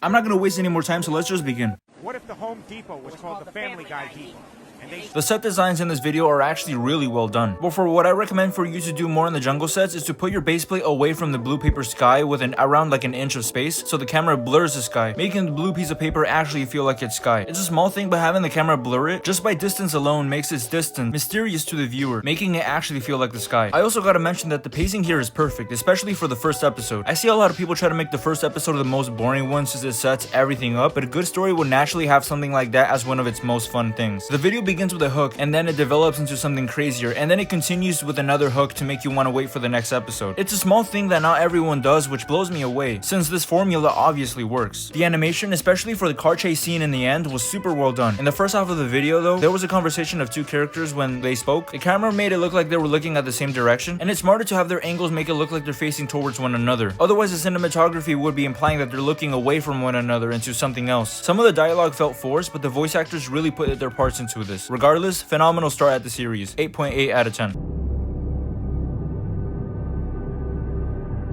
I'm not gonna waste any more time, so let's just begin. What if the Home Depot was called the Family Guy Depot? The set designs in this video are actually really well done. But for what I recommend for you to do more in the jungle sets is to put your base plate away from the blue paper sky with around like an inch of space, so the camera blurs the sky, making the blue piece of paper actually feel like it's sky. It's a small thing, but having the camera blur it just by distance alone makes its distance mysterious to the viewer, making it actually feel like the sky. I also gotta mention that the pacing here is perfect, especially for the first episode. I see a lot of people try to make the first episode the most boring one since it sets everything up, but a good story would naturally have something like that as one of its most fun things. The video begins with a hook, and then it develops into something crazier, and then it continues with another hook to make you want to wait for the next episode. It's a small thing that not everyone does, which blows me away, since this formula obviously works. The animation, especially for the car chase scene in the end, was super well done. In the first half of the video though, there was a conversation of two characters when they spoke. The camera made it look like they were looking at the same direction, and it's smarter to have their angles make it look like they're facing towards one another. Otherwise, the cinematography would be implying that they're looking away from one another into something else. Some of the dialogue felt forced, but the voice actors really put their parts into this. Regardless, phenomenal start at the series, 8.8 out of 10.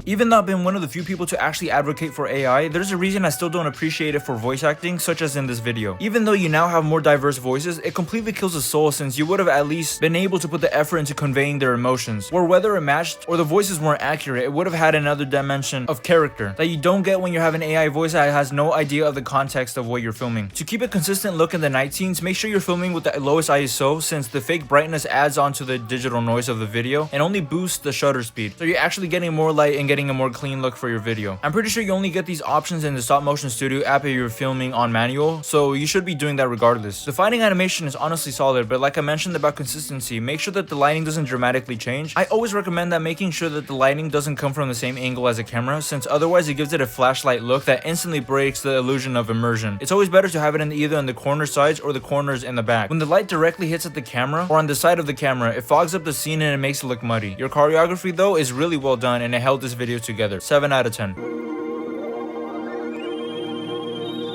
Even though I've been one of the few people to actually advocate for AI, there's a reason I still don't appreciate it for voice acting, such as in this video. Even though you now have more diverse voices, it completely kills the soul since you would have at least been able to put the effort into conveying their emotions, or whether it matched or the voices weren't accurate, it would have had another dimension of character that you don't get when you have an AI voice that has no idea of the context of what you're filming. To keep a consistent look in the night scenes, make sure you're filming with the lowest ISO since the fake brightness adds on to the digital noise of the video and only boosts the shutter speed, so you're actually getting more light and getting a more clean look for your video. I'm pretty sure you only get these options in the stop motion studio app if you're filming on manual, so you should be doing that regardless. The fighting animation is honestly solid, but like I mentioned about consistency, make sure that the lighting doesn't dramatically change. I always recommend that making sure that the lighting doesn't come from the same angle as the camera, since otherwise it gives it a flashlight look that instantly breaks the illusion of immersion. It's always better to have it in either on the corner sides or the corners in the back. When the light directly hits at the camera or on the side of the camera, it fogs up the scene and it makes it look muddy. Your choreography though is really well done and it held this video together. 7 out of 10.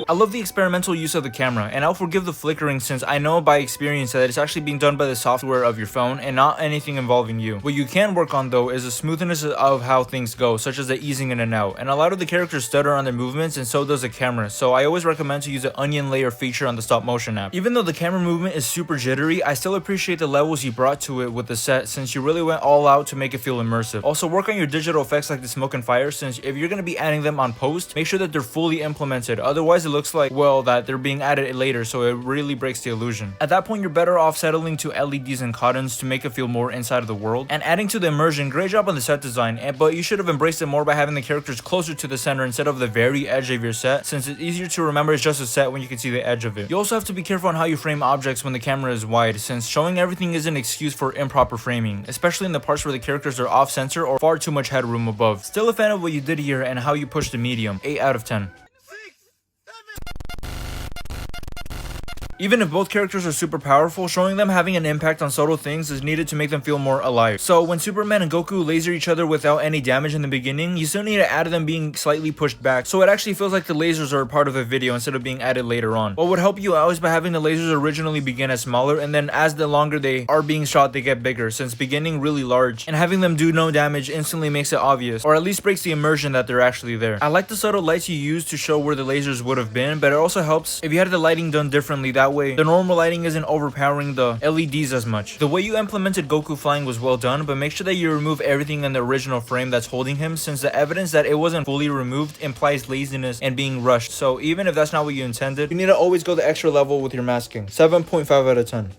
I love the experimental use of the camera, and I'll forgive the flickering since I know by experience that it's actually being done by the software of your phone and not anything involving you. What you can work on though is the smoothness of how things go, such as the easing in and out, and a lot of the characters stutter on their movements and so does the camera, so I always recommend to use the onion layer feature on the stop motion app. Even though the camera movement is super jittery, I still appreciate the levels you brought to it with the set since you really went all out to make it feel immersive. Also work on your digital effects like the smoke and fire, since if you're going to be adding them on post, make sure that they're fully implemented, otherwise it looks like, well, that they're being added later, so it really breaks the illusion. At that point, you're better off settling to LEDs and cottons to make it feel more inside of the world. And adding to the immersion, great job on the set design, but you should have embraced it more by having the characters closer to the center instead of the very edge of your set, since it's easier to remember it's just a set when you can see the edge of it. You also have to be careful on how you frame objects when the camera is wide, since showing everything is an excuse for improper framing, especially in the parts where the characters are off center or far too much headroom above. Still a fan of what you did here and how you pushed the medium, 8 out of 10. Even if both characters are super powerful, showing them having an impact on subtle things is needed to make them feel more alive. So when Superman and Goku laser each other without any damage in the beginning, you still need to add them being slightly pushed back, so it actually feels like the lasers are a part of a video instead of being added later on. What would help you out is by having the lasers originally begin as smaller, and then as the longer they are being shot, they get bigger, since beginning really large and having them do no damage instantly makes it obvious, or at least breaks the immersion that they're actually there. I like the subtle lights you use to show where the lasers would have been, but it also helps if you had the lighting done differently. That way the normal lighting isn't overpowering the LEDs as much. The way you implemented Goku flying was well done, but make sure that you remove everything in the original frame that's holding him, since the evidence that it wasn't fully removed implies laziness and being rushed. So even if that's not what you intended, you need to always go the extra level with your masking. 7.5 out of 10.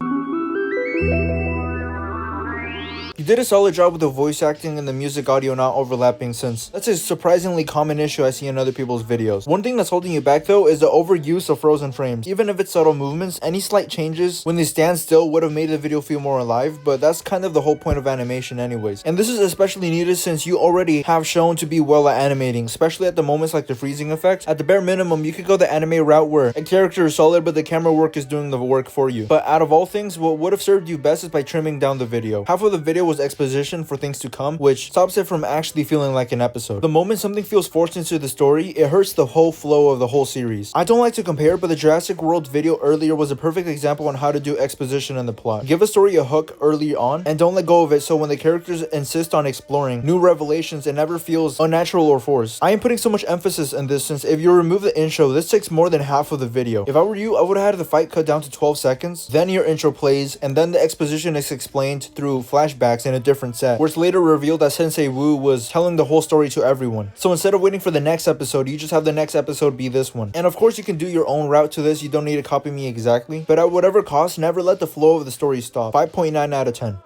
You did a solid job with the voice acting and the music audio not overlapping, since that's a surprisingly common issue I see in other people's videos. One thing that's holding you back though is the overuse of frozen frames. Even if it's subtle movements, any slight changes when they stand still would have made the video feel more alive, but that's kind of the whole point of animation anyways. And this is especially needed since you already have shown to be well at animating, especially at the moments like the freezing effects. At the bare minimum, you could go the anime route where a character is solid but the camera work is doing the work for you. But out of all things, what would have served you best is by trimming down the video. Half of the video was exposition for things to come, which stops it from actually feeling like an episode. The moment something feels forced into the story, it hurts the whole flow of the whole series. I don't like to compare, but the Jurassic World video earlier was a perfect example on how to do exposition in the plot. Give a story a hook early on, and don't let go of it so when the characters insist on exploring new revelations, it never feels unnatural or forced. I am putting so much emphasis on this since if you remove the intro, this takes more than half of the video. If I were you, I would have had the fight cut down to 12 seconds, then your intro plays, and then the exposition is explained through flashbacks in a different set, where it's later revealed that Sensei Wu was telling the whole story to everyone. So instead of waiting for the next episode, you just have the next episode be this one. And of course you can do your own route to this, you don't need to copy me exactly, but at whatever cost, never let the flow of the story stop. 5.9 out of 10.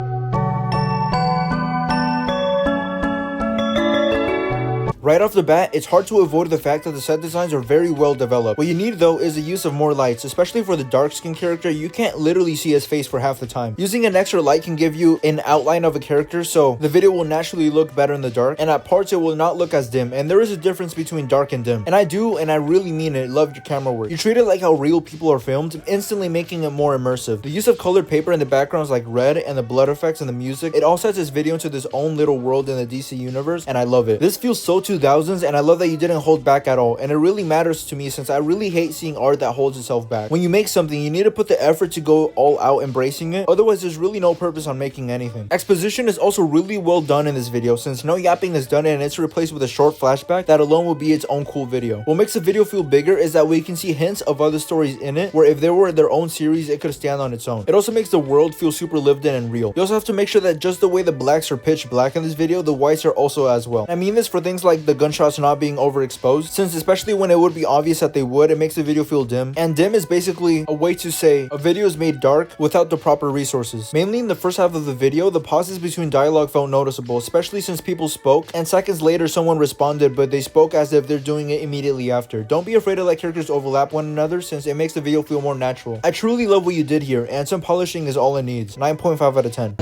Right off the bat, it's hard to avoid the fact that the set designs are very well developed. What you need though is the use of more lights, especially for the dark skin character. You can't literally see his face for half the time. Using an extra light can give you an outline of a character, so the video will naturally look better in the dark, and at parts it will not look as dim, and there is a difference between dark and dim. And I really mean it, love your camera work. You treat it like how real people are filmed, instantly making it more immersive. The use of colored paper in the backgrounds like red and the blood effects and the music, it all sets this video into this own little world in the DC universe, and I love it. This feels so 2000s, and I love that you didn't hold back at all, and it really matters to me since I really hate seeing art that holds itself back. When you make something, you need to put the effort to go all out embracing it, otherwise there's really no purpose on making anything. Exposition is also really well done in this video since no yapping is done and it's replaced with a short flashback that alone will be its own cool video. What makes the video feel bigger is that we can see hints of other stories in it, where if there were their own series, it could stand on its own. It also makes the world feel super lived in and real. You also have to make sure that just the way the blacks are pitch black in this video, the whites are also as well. I mean this for things like the gunshots not being overexposed, since especially when it would be obvious that they would, it makes the video feel dim. And dim is basically a way to say a video is made dark without the proper resources. Mainly in the first half of the video, the pauses between dialogue felt noticeable, especially since people spoke and seconds later someone responded, but they spoke as if they're doing it immediately after. Don't be afraid to let characters overlap one another since it makes the video feel more natural. I truly love what you did here, and some polishing is all it needs. 9.5 out of 10.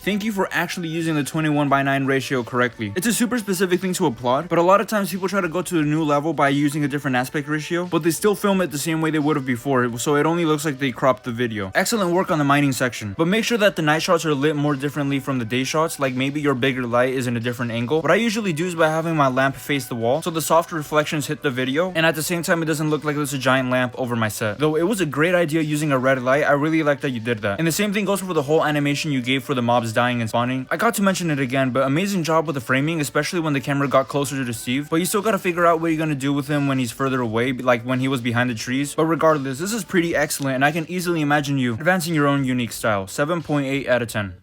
Thank you for actually using the 21:9 ratio correctly. It's a super specific thing to applaud, but a lot of times people try to go to a new level by using a different aspect ratio, but they still film it the same way they would have before, so it only looks like they cropped the video. Excellent work on the mining section, but make sure that the night shots are lit more differently from the day shots, like maybe your bigger light is in a different angle. What I usually do is by having my lamp face the wall, so the soft reflections hit the video, and at the same time it doesn't look like there's a giant lamp over my set. Though it was a great idea using a red light, I really like that you did that. And the same thing goes for the whole animation you gave for the mobs dying and spawning. I got to mention it again, but amazing job with the framing, especially when the camera got closer to Steve. But you still gotta figure out what you're gonna do with him when he's further away, like when he was behind the trees. But regardless, this is pretty excellent, and I can easily imagine you advancing your own unique style. 7.8 out of 10.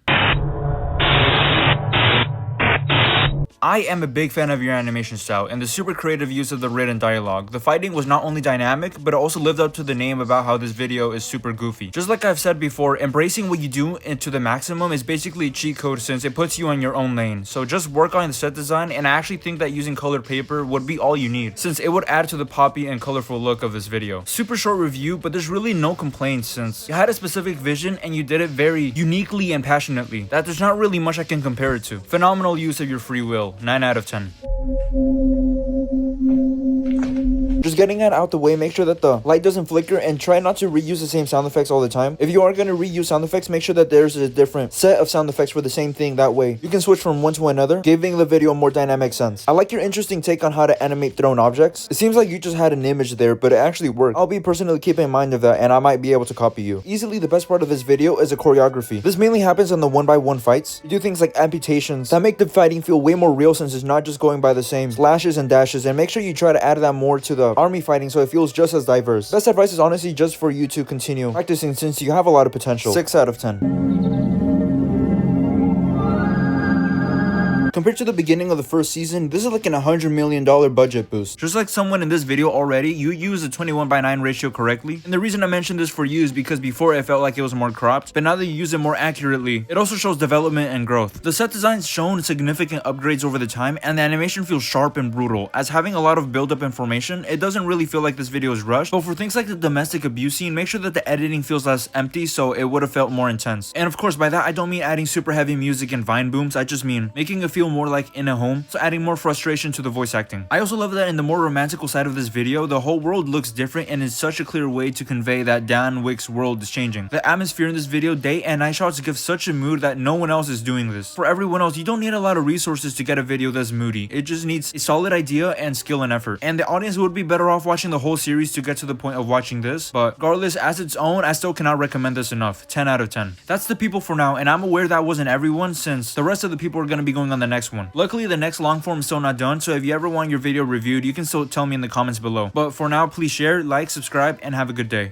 I am a big fan of your animation style and the super creative use of the written dialogue. The fighting was not only dynamic, but it also lived up to the name about how this video is super goofy. Just like I've said before, embracing what you do to the maximum is basically a cheat code since it puts you on your own lane. So just work on the set design, and I actually think that using colored paper would be all you need, since it would add to the poppy and colorful look of this video. Super short review, but there's really no complaints since you had a specific vision and you did it very uniquely and passionately, that there's not really much I can compare it to. Phenomenal use of your free will. 9 out of 10. Just getting that out the way, make sure that the light doesn't flicker, and try not to reuse the same sound effects all the time. If you are going to reuse sound effects, make sure that there's a different set of sound effects for the same thing. That way you can switch from one to another, giving the video a more dynamic sense. I like your interesting take on how to animate thrown objects. It seems like you just had an image there, but it actually worked. I'll be personally keeping in mind of that, and I might be able to copy you. Easily the best part of this video is the choreography. This mainly happens on the 1x1 fights. You do things like amputations that make the fighting feel way more real since it's not just going by the same slashes and dashes, and make sure you try to add that more to the army fighting so it feels just as diverse. Best advice is honestly just for you to continue practicing since you have a lot of potential. 6 out of 10. Compared to the beginning of the first season, this is like an $100 million budget boost. Just like someone in this video already, you use the 21:9 ratio correctly. And the reason I mentioned this for you is because before it felt like it was more cropped, but now that you use it more accurately, it also shows development and growth. The set design's shown significant upgrades over the time, and the animation feels sharp and brutal. As having a lot of build-up information, it doesn't really feel like this video is rushed, but for things like the domestic abuse scene, make sure that the editing feels less empty so it would have felt more intense. And of course, by that I don't mean adding super heavy music and vine booms, I just mean making it feel feel more like in a home, so adding more frustration to the voice acting. I also love that in the more romantical side of this video, the whole world looks different and is such a clear way to convey that Dan Wick's world is changing. The atmosphere in this video, day and night shots give such a mood that no one else is doing this. For everyone else, you don't need a lot of resources to get a video that's moody. It just needs a solid idea and skill and effort. And the audience would be better off watching the whole series to get to the point of watching this, but regardless, as its own, I still cannot recommend this enough. 10 out of 10. That's the people for now, and I'm aware that wasn't everyone since the rest of the people are going to be going on the next one. Luckily, the next long form is still not done, so if you ever want your video reviewed, you can still tell me in the comments below. But for now, please share, like, subscribe, and have a good day.